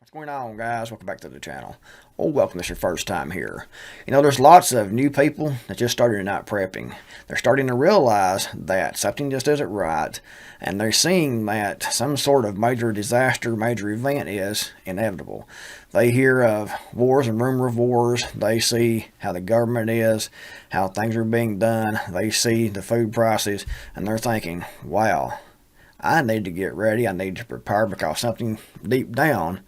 What's going on, guys? Welcome back to the channel. Oh, welcome if it's your first time here. You know, there's lots of new people that just started night prepping. They're starting to realize that something just isn't right, and they're seeing that some sort of major disaster, major event is inevitable. They hear of wars and rumor of wars. They see how the government is, how things are being done. They see the food prices, and they're thinking, wow, I need to get ready. I need to prepare because something deep down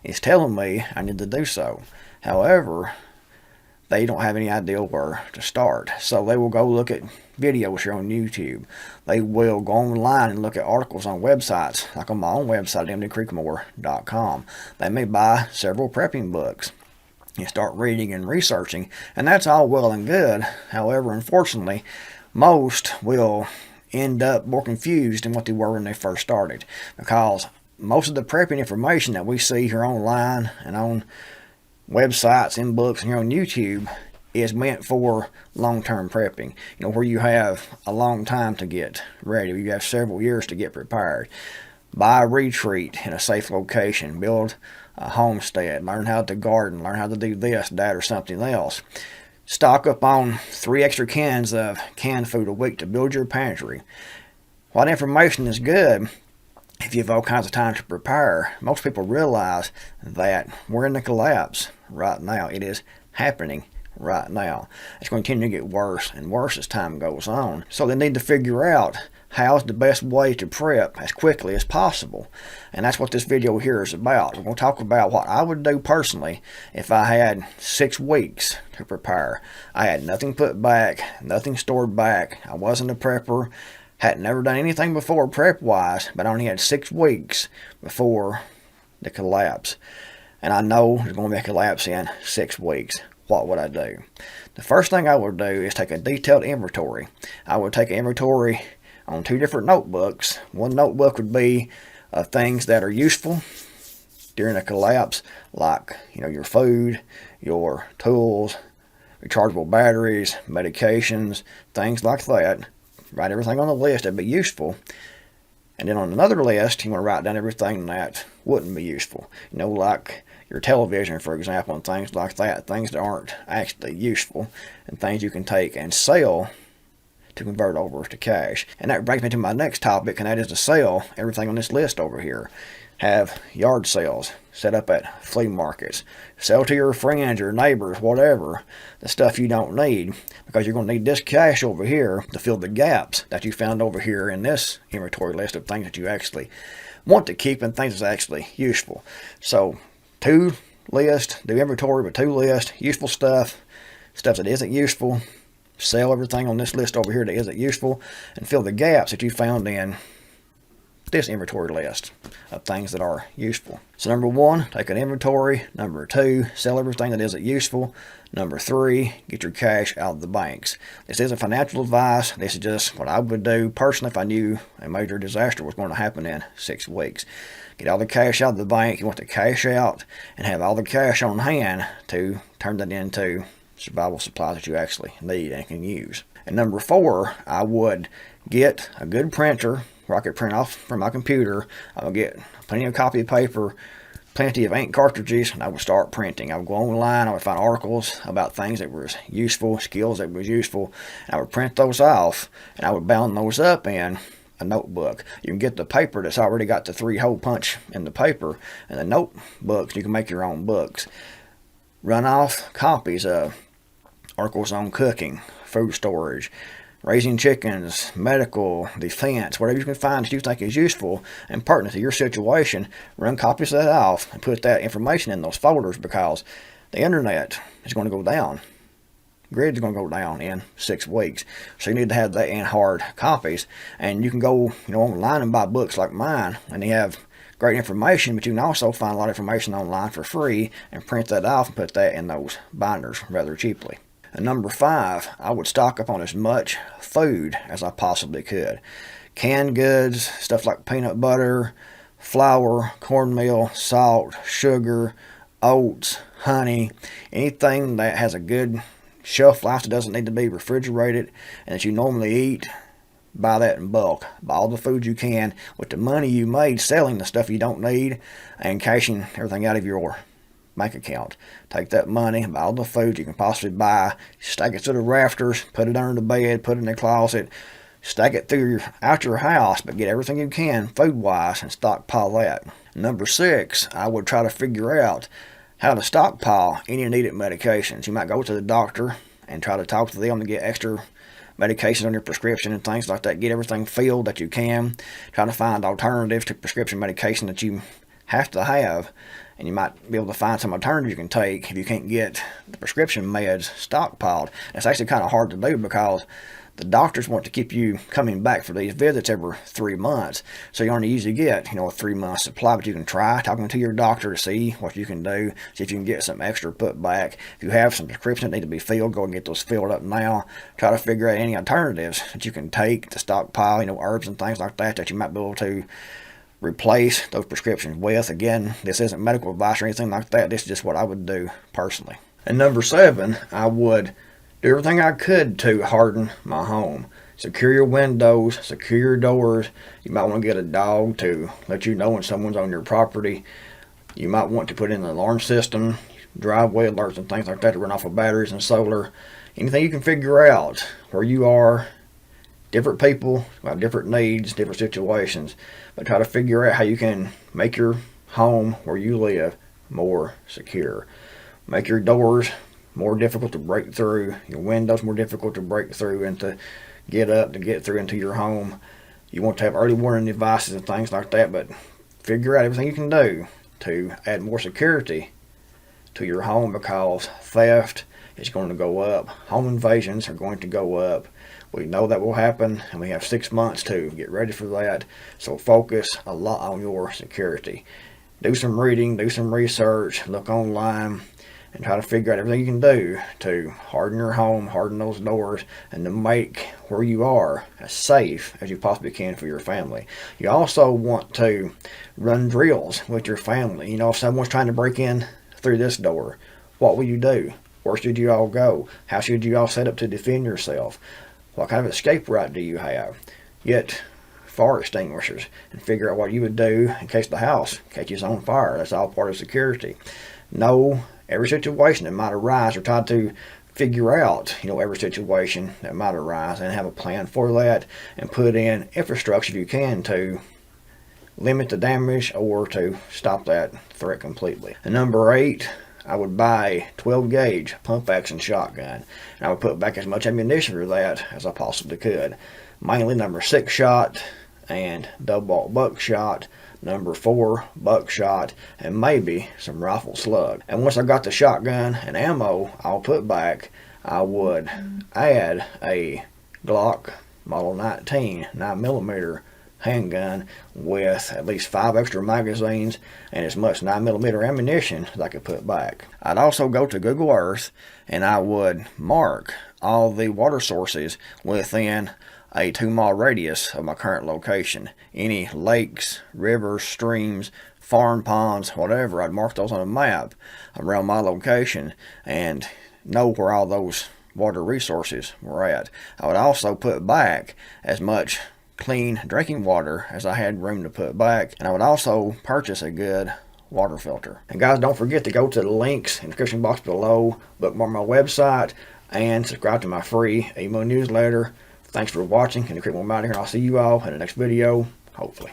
is telling me I need to do so. However, they don't have any idea where to start. So they will go look at videos here on YouTube. They will go online and look at articles on websites, like on my own website, Creekmore.com. They may buy several prepping books and start reading and researching, and that's all well and good. However, unfortunately, most will end up more confused than what they were when they first started, because most of the prepping information that we see here online and on websites and books and here on YouTube is meant for long-term prepping. You know, where you have a long time to get ready. You have several years to get prepared. Buy a retreat in a safe location. Build a homestead. Learn how to garden. Learn how to do this, that, or something else. Stock up on 3 extra cans of canned food a week to build your pantry. While information is good, if you have all kinds of time to prepare, most people realize that we're in the collapse right now. It is happening right now. It's going to continue to get worse and worse as time goes on. So they need to figure out how's the best way to prep as quickly as possible. And that's what this video here is about. We're going to talk about what I would do personally if I had 6 weeks to prepare. I had nothing put back, nothing stored back. I wasn't a prepper. Hadn't never done anything before prep-wise, but I only had 6 weeks before the collapse. And I know there's going to be a collapse in 6 weeks. What would I do? The first thing I would do is take a detailed inventory. I would take an inventory on 2 different notebooks. One notebook would be of things that are useful during a collapse, like, you know, your food, your tools, rechargeable batteries, medications, things like that. Write everything on the list that'd be useful. And then on another list, you want to write down everything that wouldn't be useful. You know, like your television, for example, and things like that. Things that aren't actually useful, and things you can take and sell to convert over to cash. And that brings me to my next topic, and that is to sell everything on this list over here. Have yard sales set up at flea markets. Sell to your friends, your neighbors, whatever, the stuff you don't need, because you're going to need this cash over here to fill the gaps that you found over here in this inventory list of things that you actually want to keep and things that's actually useful. So 2 lists, do inventory with 2 lists, useful stuff, stuff that isn't useful. Sell everything on this list over here that isn't useful, and fill the gaps that you found in this inventory list of things that are useful. So number 1, take an inventory. Number 2, sell everything that isn't useful. Number 3, get your cash out of the banks. This isn't financial advice. This is just what I would do personally if I knew a major disaster was going to happen in 6 weeks. Get all the cash out of the bank. You want the cash out and have all the cash on hand to turn that into survival supplies that you actually need and can use. And number 4, I would get a good printer where I could print off from my computer. I would get plenty of copy paper, plenty of ink cartridges, and I would start printing. I would go online, I would find articles about things that were useful, skills that were useful, and I would print those off, and I would bound those up in a notebook. You can get the paper that's already got the 3-hole punch in the paper, and the notebooks, you can make your own books. Run off copies of articles on cooking, food storage, raising chickens, medical, defense, whatever you can find that you think is useful and pertinent to your situation. Run copies of that off and put that information in those folders, because the internet is going to go down. Grid's going to go down in 6 weeks. So you need to have that in hard copies. And you can go, you know, online and buy books like mine, and they have great information, but you can also find a lot of information online for free and print that off and put that in those binders rather cheaply. And number 5, I would stock up on as much food as I possibly could. Canned goods, stuff like peanut butter, flour, cornmeal, salt, sugar, oats, honey, anything that has a good shelf life that doesn't need to be refrigerated and that you normally eat buy that in bulk. Buy all the food you can with the money you made selling the stuff you don't need and cashing everything out of your bank account. Take that money, buy all the food you can possibly buy, stack it to the rafters, put it under the bed, put it in the closet, stack it out your house, but get everything you can food-wise and stockpile that. Number 6, I would try to figure out how to stockpile any needed medications. You might go to the doctor and try to talk to them to get extra medications on your prescription and things like that. Get everything filled that you can. Try to find alternatives to prescription medication that you have to have. And you might be able to find some alternatives you can take if you can't get the prescription meds stockpiled. And it's actually kind of hard to do because the doctors want to keep you coming back for these visits every 3 months. So you only usually get, a 3-month supply, but you can try talking to your doctor to see what you can do, see if you can get some extra put back. If you have some prescriptions that need to be filled, go and get those filled up now. Try to figure out any alternatives that you can take to stockpile, herbs and things like that you might be able to replace those prescriptions with. Again, this isn't medical advice or anything like that. This is just what I would do personally. And number 7, I would do everything I could to harden my home. Secure your windows, secure your doors. You might want to get a dog to let you know when someone's on your property. You might want to put in an alarm system, driveway alerts and things like that to run off of batteries and solar. Anything you can figure out where you are. Different people have different needs, different situations, but try to figure out how you can make your home where you live more secure. Make your doors more difficult to break through, your windows more difficult to break through and to get through into your home. You want to have early warning devices and things like that, but figure out everything you can do to add more security to your home because theft is going to go up. Home invasions are going to go up. We know that will happen, and we have 6 months to get ready for that. So focus a lot on your security. Do some reading, do some research, look online, and try to figure out everything you can do to harden your home, harden those doors, and to make where you are as safe as you possibly can for your family. You also want to run drills with your family. If someone's trying to break in through this door, what will you do? Where should you all go? How should you all set up to defend yourself? What kind of escape route do you have? Get fire extinguishers and figure out what you would do in case the house catches on fire. That's all part of security. Know every situation that might arise, or try to figure out, every situation that might arise and have a plan for that, and put in infrastructure if you can to limit the damage or to stop that threat completely. And number 8, I would buy a 12 gauge pump action shotgun, and I would put back as much ammunition for that as I possibly could. Mainly number 6 shot and double buckshot, number 4 buckshot, and maybe some rifle slug. And once I got the shotgun and ammo I'll put back, I would add a Glock Model 19 9mm handgun with at least 5 extra magazines and as much 9mm ammunition as I could put back. I'd also go to Google Earth and I would mark all the water sources within a 2-mile radius of my current location. Any lakes, rivers, streams, farm ponds, whatever, I'd mark those on a map around my location and know where all those water resources were at. I would also put back as much clean drinking water as I had room to put back, and I would also purchase a good water filter. And guys, don't forget to go to the links in the description box below, bookmark my website, and subscribe to my free email newsletter. Thanks for watching, and Creekmore out here, and I'll see you all in the next video, hopefully.